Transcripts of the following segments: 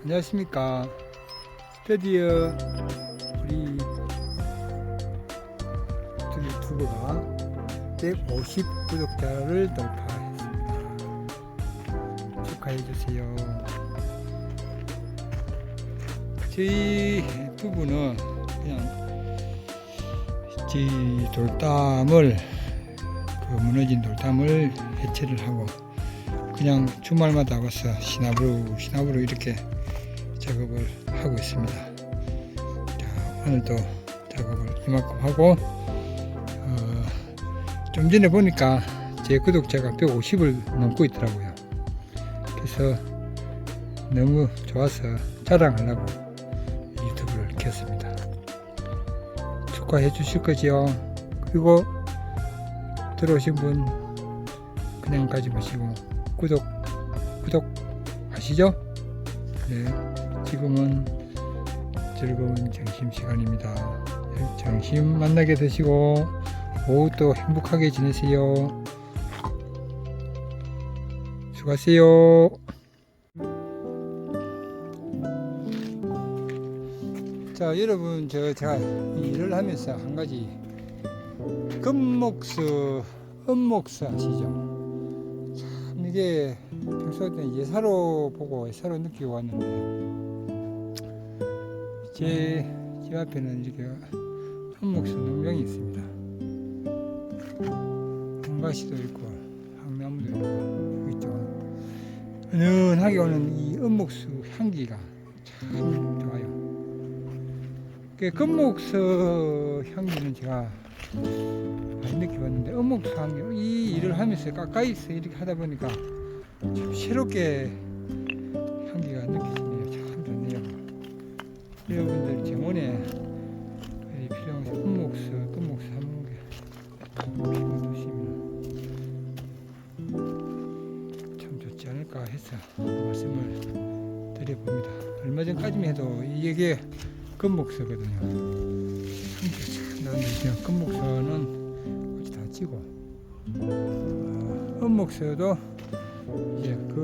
안녕하십니까. 드디어 우리 유튜브가 150 구독자를 돌파했습니다. 축하해주세요. 저희 유튜브는 그냥 돌담을 무너진 돌담을 해체를 하고 그냥 주말마다 와서 시나브로 이렇게 작업을 하고 있습니다. 자, 오늘도 작업을 이만큼 하고 좀 전에 보니까 제 구독자가 150을 넘고 있더라고요. 그래서 너무 좋아서 자랑하려고 유튜브를 켰습니다. 축하해 주실 거지요? 그리고 들어오신 분 그냥 가지 마시고 구독 하시죠? 네, 지금은 즐거운 점심시간입니다. 점심 만나게 되시고 오후도 행복하게 지내세요. 수고하세요. 자, 여러분, 제가 일을 하면서 한 가지 금목수, 은목수 아시죠? 참 이게 평소에 예사로 보고 예사로 느끼고 왔는데 제 집 앞에는 이렇게 은목수 농장이 있습니다. 한가시도 있고 항나무도 있고 있죠. 은은하게 오는 이 은목수 향기가 참 좋아요. 그 금목수 향기는 제가 많이 느껴봤는데 은목수 향기 이 일을 하면서 가까이서 이렇게 하다 보니까 참 새롭게 향기가 느껴지네요. 참 좋네요. 여러분들 정원에 필요한 은목수, 금목수 한 개 키워두시면 참 좋지 않을까 해서 말씀을 드려봅니다. 얼마 전까지만 해도 이게 금목수거든요. 그냥 금목수는 꽃이 다 지고 은목수도 이제 그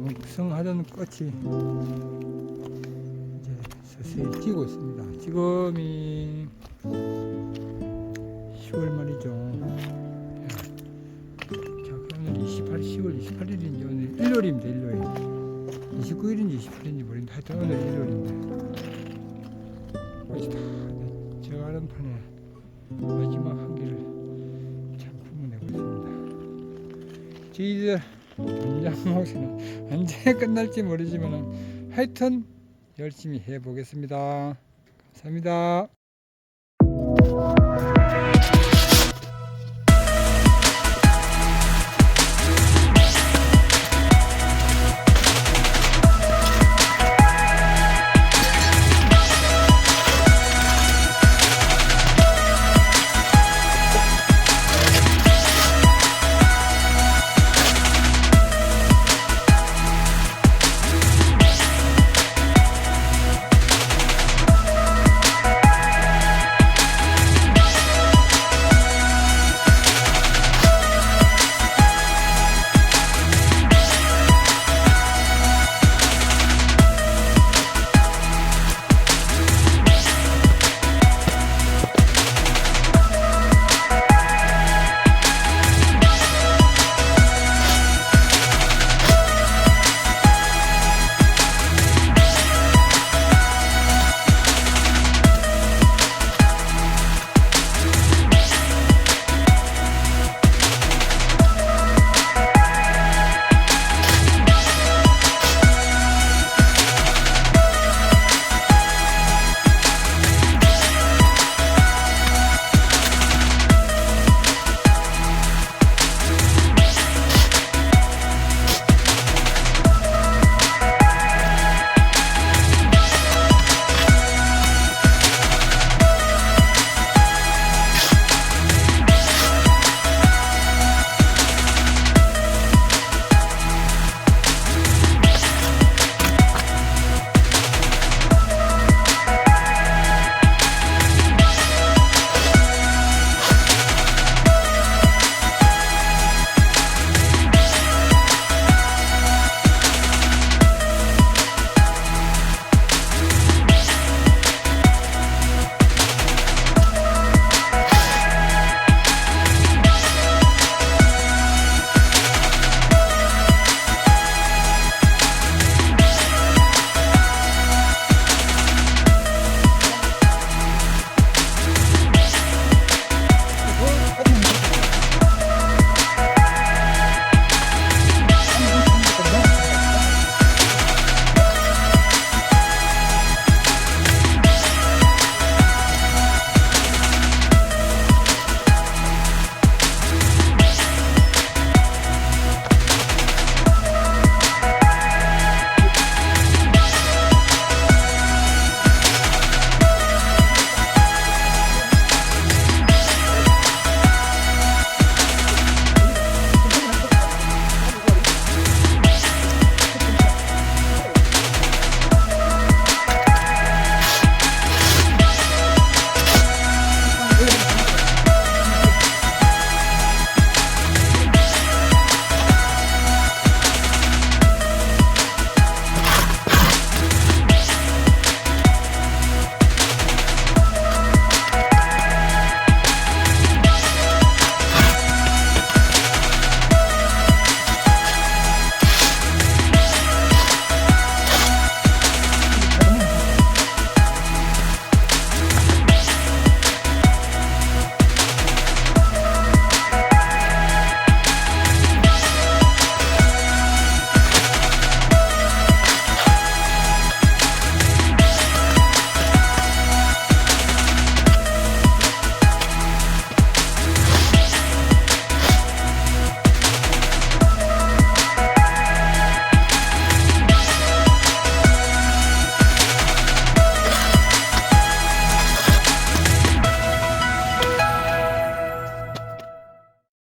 왕성하던 꽃이 이제 서서히 지고 있습니다. 지금이 10월 말이죠. 오늘 10월 28일인지 오늘 일요일입니다. 일요일 29일인지 28일인지 모르겠는데 하여튼 오늘 일요일인데 꽃이 다 저 아름판에 마지막 한기를 참 품어내고 있습니다. 저희들 전장목수는 언제 끝날지 모르지만 하여튼 열심히 해보겠습니다. 감사합니다.